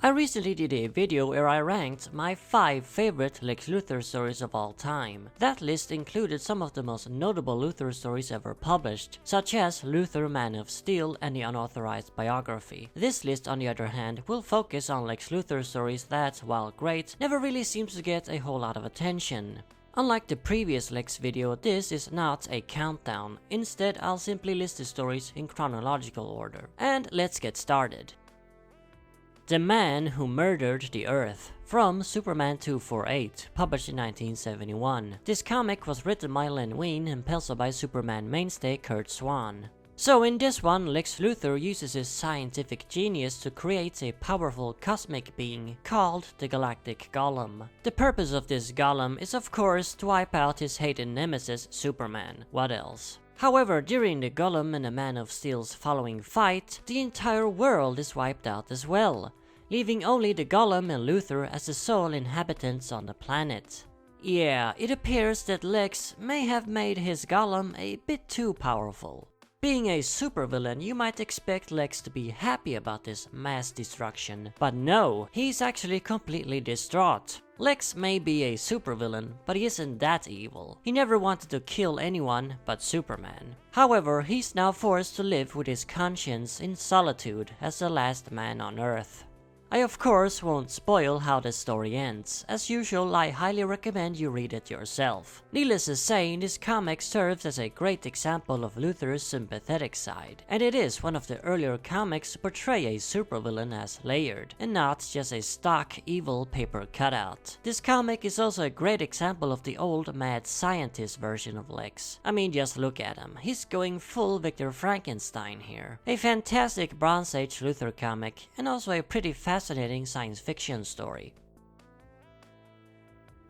I recently did a video where I ranked my 5 favorite Lex Luthor stories of all time. That list included some of the most notable Luthor stories ever published, such as Luthor Man of Steel and the unauthorized biography. This list, on the other hand, will focus on Lex Luthor stories that, while great, never really seems to get a whole lot of attention. Unlike the previous Lex video, this is not a countdown. Instead, I'll simply list the stories in chronological order. And let's get started. The Man Who Murdered the Earth, from Superman 248, published in 1971. This comic was written by Len Wein and penciled by Superman mainstay Curt Swan. So in this one, Lex Luthor uses his scientific genius to create a powerful cosmic being called the Galactic Golem. The purpose of this golem is of course to wipe out his hated nemesis Superman. What else? However, during the Golem and the Man of Steel's following fight, the entire world is wiped out as well, leaving only the Golem and Luthor as the sole inhabitants on the planet. Yeah, it appears that Lex may have made his Golem a bit too powerful. Being a supervillain, you might expect Lex to be happy about this mass destruction, but no, he's actually completely distraught. Lex may be a supervillain, but he isn't that evil. He never wanted to kill anyone but Superman. However, he's now forced to live with his conscience in solitude as the last man on Earth. I of course won't spoil how the story ends. As usual, I highly recommend you read it yourself. Needless to say, this comic serves as a great example of Luthor's sympathetic side, and it is one of the earlier comics to portray a supervillain as layered, and not just a stock evil paper cutout. This comic is also a great example of the old mad scientist version of Lex. I mean, just look at him, he's going full Victor Frankenstein here. A fantastic Bronze Age Luthor comic, and also a pretty fascinating science fiction story.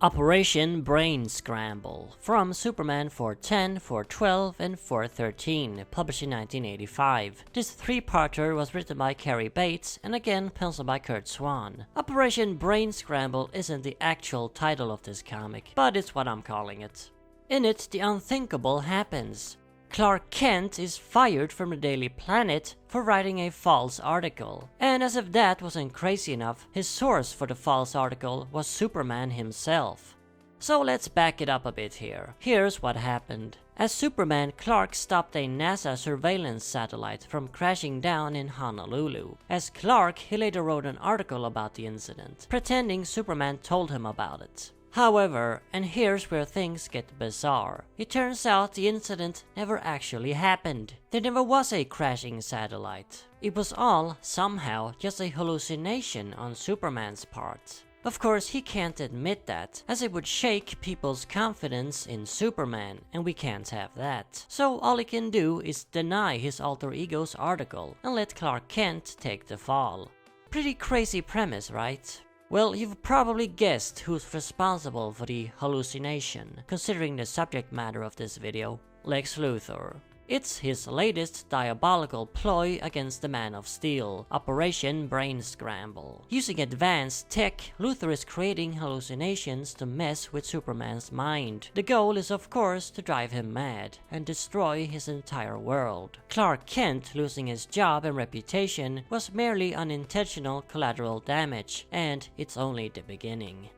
Operation Brain Scramble, from Superman 410, 412, and 413, published in 1985. This three-parter was written by Cary Bates and again penciled by Curt Swan. Operation Brain Scramble isn't the actual title of this comic, but it's what I'm calling it. In it, the unthinkable happens. Clark Kent is fired from the Daily Planet for writing a false article. And as if that wasn't crazy enough, his source for the false article was Superman himself. So let's back it up a bit here. Here's what happened. As Superman, Clark stopped a NASA surveillance satellite from crashing down in Honolulu. As Clark, he later wrote an article about the incident, pretending Superman told him about it. However, and here's where things get bizarre, it turns out the incident never actually happened. There never was a crashing satellite. It was all, somehow, just a hallucination on Superman's part. Of course, he can't admit that, as it would shake people's confidence in Superman, and we can't have that. So all he can do is deny his alter ego's article and let Clark Kent take the fall. Pretty crazy premise, right? Well, you've probably guessed who's responsible for the hallucination, considering the subject matter of this video: Lex Luthor. It's his latest diabolical ploy against the Man of Steel, Operation Brain Scramble. Using advanced tech, Luthor is creating hallucinations to mess with Superman's mind. The goal is of course to drive him mad and destroy his entire world. Clark Kent losing his job and reputation was merely unintentional collateral damage, and it's only the beginning.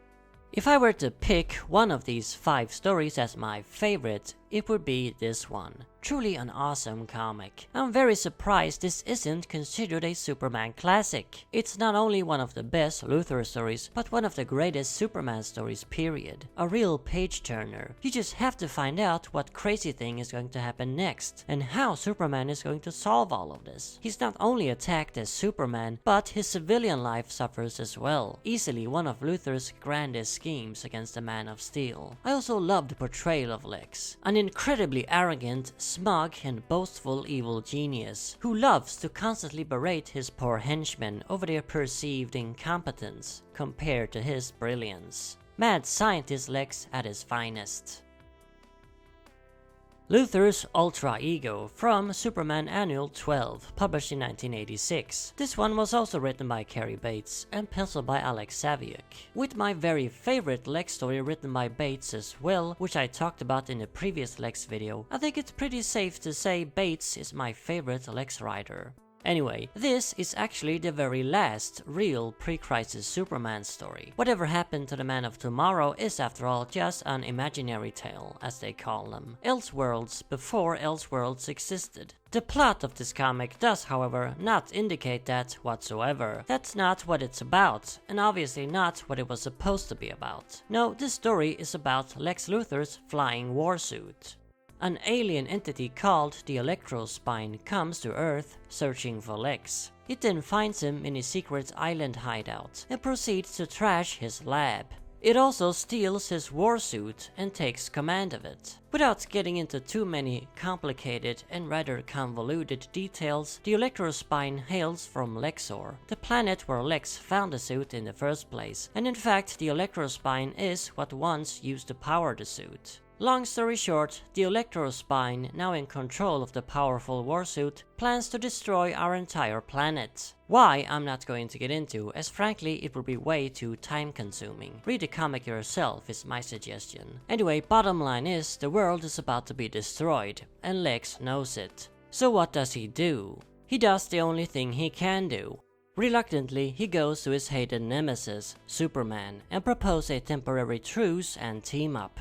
If I were to pick one of these 5 stories as my favorite, it would be this one. Truly an awesome comic. I'm very surprised this isn't considered a Superman classic. It's not only one of the best Luthor stories, but one of the greatest Superman stories period. A real page-turner. You just have to find out what crazy thing is going to happen next, and how Superman is going to solve all of this. He's not only attacked as Superman, but his civilian life suffers as well. Easily one of Luthor's grandest schemes against the Man of Steel. I also love the portrayal of Lex. An incredibly arrogant, smug and boastful evil genius who loves to constantly berate his poor henchmen over their perceived incompetence compared to his brilliance. Mad scientist Lex at his finest. Luthor's Ultra Ego, from Superman Annual 12, published in 1986. This one was also written by Cary Bates and penciled by Alex Saviuk. With my very favorite Lex story written by Bates as well, which I talked about in the previous Lex video, I think it's pretty safe to say Bates is my favorite Lex writer. Anyway, this is actually the very last real pre-crisis Superman story. Whatever happened to the Man of Tomorrow is after all just an imaginary tale, as they call them. Elseworlds before Elseworlds existed. The plot of this comic does, however, not indicate that whatsoever. That's not what it's about, and obviously not what it was supposed to be about. No, this story is about Lex Luthor's flying warsuit. An alien entity called the Electrospine comes to Earth searching for Lex. It then finds him in his secret island hideout and proceeds to trash his lab. It also steals his warsuit and takes command of it. Without getting into too many complicated and rather convoluted details, the Electrospine hails from Lexor, the planet where Lex found the suit in the first place, and in fact the Electrospine is what once used to power the suit. Long story short, the Electrospine, now in control of the powerful warsuit, plans to destroy our entire planet. Why, I'm not going to get into, as frankly it would be way too time consuming. Read the comic yourself is my suggestion. Anyway, bottom line is, the world is about to be destroyed, and Lex knows it. So what does he do? He does the only thing he can do. Reluctantly, he goes to his hated nemesis, Superman, and proposes a temporary truce and team up.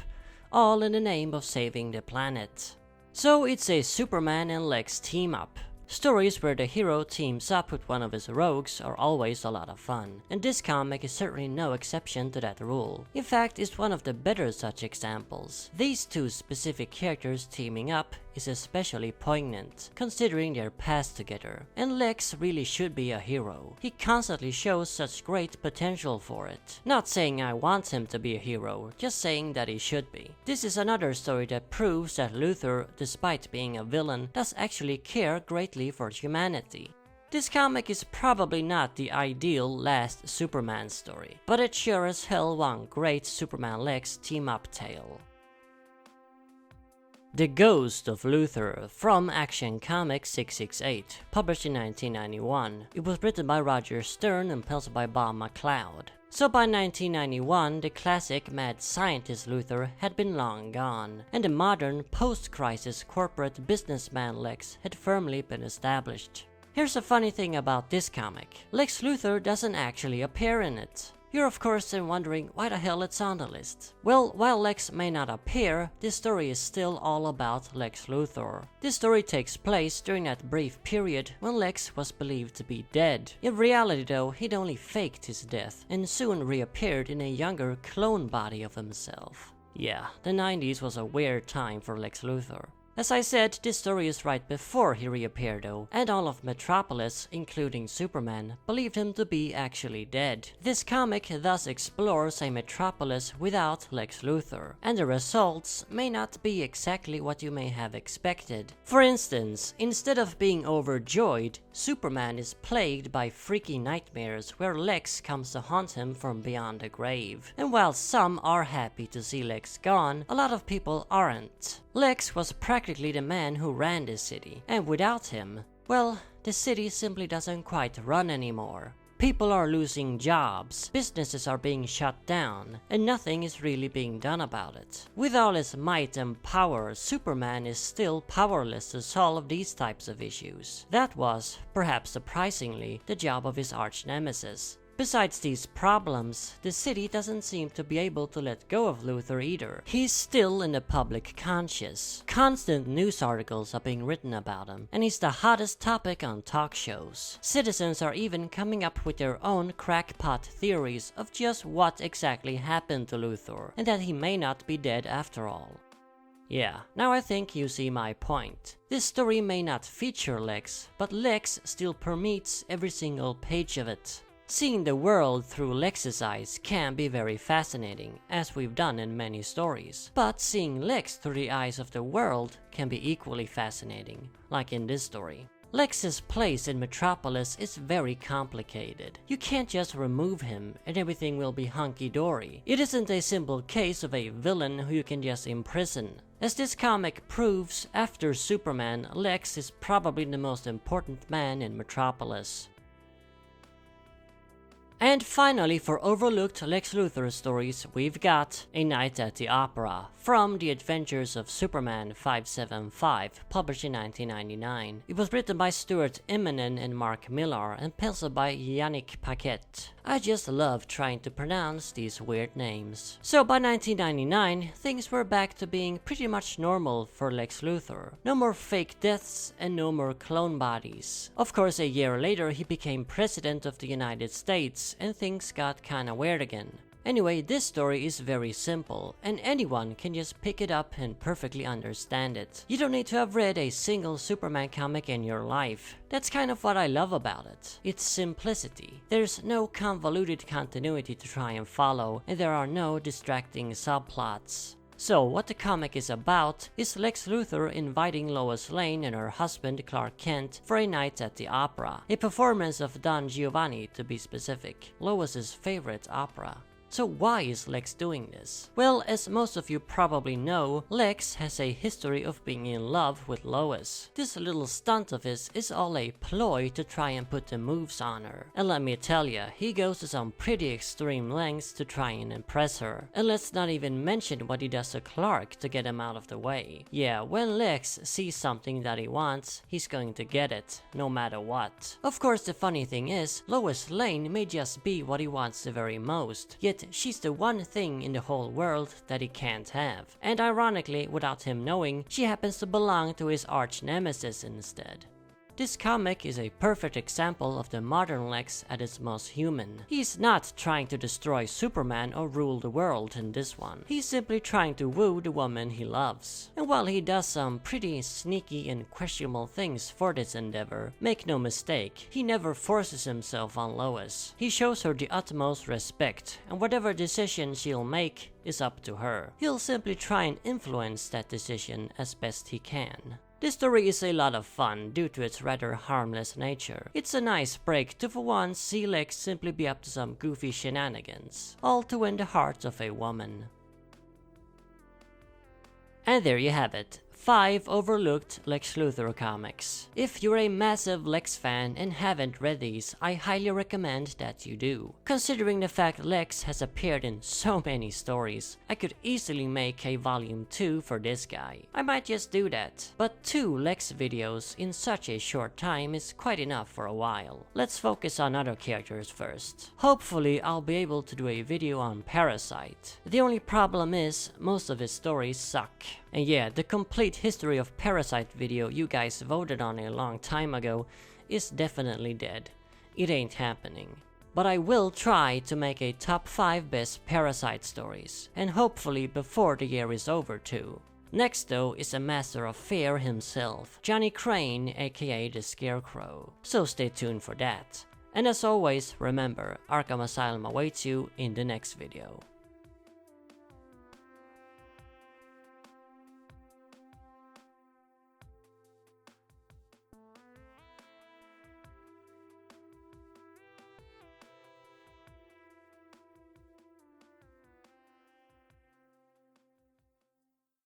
All in the name of saving the planet. So it's a Superman and Lex team up. Stories where the hero teams up with one of his rogues are always a lot of fun, and this comic is certainly no exception to that rule. In fact, it's one of the better such examples. These two specific characters teaming up is especially poignant, considering their past together, and Lex really should be a hero. He constantly shows such great potential for it. Not saying I want him to be a hero, just saying that he should be. This is another story that proves that Luthor, despite being a villain, does actually care greatly for humanity. This comic is probably not the ideal last Superman story, but it sure as hell one great Superman-Lex team-up tale. The Ghost of Luthor from Action Comics 668, published in 1991. It was written by Roger Stern and penciled by Bob McLeod. So by 1991, the classic mad scientist Luthor had been long gone, and the modern post-crisis corporate businessman Lex had firmly been established. Here's a funny thing about this comic. Lex Luthor doesn't actually appear in it. You're of course then wondering why the hell it's on the list. Well, while Lex may not appear, this story is still all about Lex Luthor. This story takes place during that brief period when Lex was believed to be dead. In reality though, he'd only faked his death and soon reappeared in a younger clone body of himself. Yeah, the 90s was a weird time for Lex Luthor. As I said, this story is right before he reappeared though, and all of Metropolis, including Superman, believed him to be actually dead. This comic thus explores a Metropolis without Lex Luthor, and the results may not be exactly what you may have expected. For instance, instead of being overjoyed, Superman is plagued by freaky nightmares where Lex comes to haunt him from beyond the grave. And while some are happy to see Lex gone, a lot of people aren't. Lex was practically the man who ran this city, and without him, well, the city simply doesn't quite run anymore. People are losing jobs, businesses are being shut down, and nothing is really being done about it. With all his might and power, Superman is still powerless to solve these types of issues. That was, perhaps surprisingly, the job of his arch-nemesis. Besides these problems, the city doesn't seem to be able to let go of Luthor either. He's still in the public conscious. Constant news articles are being written about him, and he's the hottest topic on talk shows. Citizens are even coming up with their own crackpot theories of just what exactly happened to Luthor, and that he may not be dead after all. Yeah, now I think you see my point. This story may not feature Lex, but Lex still permeates every single page of it. Seeing the world through Lex's eyes can be very fascinating, as we've done in many stories. But seeing Lex through the eyes of the world can be equally fascinating, like in this story. Lex's place in Metropolis is very complicated. You can't just remove him and everything will be hunky-dory. It isn't a simple case of a villain who you can just imprison. As this comic proves, after Superman, Lex is probably the most important man in Metropolis. And finally, for overlooked Lex Luthor stories, we've got A Night at the Opera from The Adventures of Superman 575, published in 1999. It was written by Stuart Immonen and Mark Millar and penciled by Yannick Paquette. I just love trying to pronounce these weird names. So by 1999, things were back to being pretty much normal for Lex Luthor. No more fake deaths and no more clone bodies. Of course, a year later he became president of the United States and things got kinda weird again. Anyway, this story is very simple, and anyone can just pick it up and perfectly understand it. You don't need to have read a single Superman comic in your life. That's kind of what I love about it. It's simplicity. There's no convoluted continuity to try and follow, and there are no distracting subplots. So, what the comic is about is Lex Luthor inviting Lois Lane and her husband Clark Kent for a night at the opera. A performance of Don Giovanni, to be specific, Lois's favorite opera. So why is Lex doing this? Well, as most of you probably know, Lex has a history of being in love with Lois. This little stunt of his is all a ploy to try and put the moves on her. And let me tell ya, he goes to some pretty extreme lengths to try and impress her. And let's not even mention what he does to Clark to get him out of the way. Yeah, when Lex sees something that he wants, he's going to get it, no matter what. Of course, the funny thing is, Lois Lane may just be what he wants the very most, yet she's the one thing in the whole world that he can't have. And ironically, without him knowing, she happens to belong to his arch nemesis instead. This comic is a perfect example of the modern Lex at its most human. He's not trying to destroy Superman or rule the world in this one. He's simply trying to woo the woman he loves. And while he does some pretty sneaky and questionable things for this endeavor, make no mistake, he never forces himself on Lois. He shows her the utmost respect, and whatever decision she'll make is up to her. He'll simply try and influence that decision as best he can. This story is a lot of fun due to its rather harmless nature. It's a nice break to for once see Lex simply be up to some goofy shenanigans, all to win the heart of a woman. And there you have it. 5 overlooked Lex Luthor comics. If you're a massive Lex fan and haven't read these, I highly recommend that you do. Considering the fact Lex has appeared in so many stories, I could easily make a volume 2 for this guy. I might just do that. But 2 Lex videos in such a short time is quite enough for a while. Let's focus on other characters first. Hopefully I'll be able to do a video on Parasite. The only problem is, most of his stories suck. And yeah, the complete history of Parasite video you guys voted on a long time ago is definitely dead. It ain't happening. But I will try to make a top 5 best Parasite stories, and hopefully before the year is over too. Next though is a master of fear himself, Johnny Crane, aka the Scarecrow. So stay tuned for that. And as always, remember, Arkham Asylum awaits you in the next video.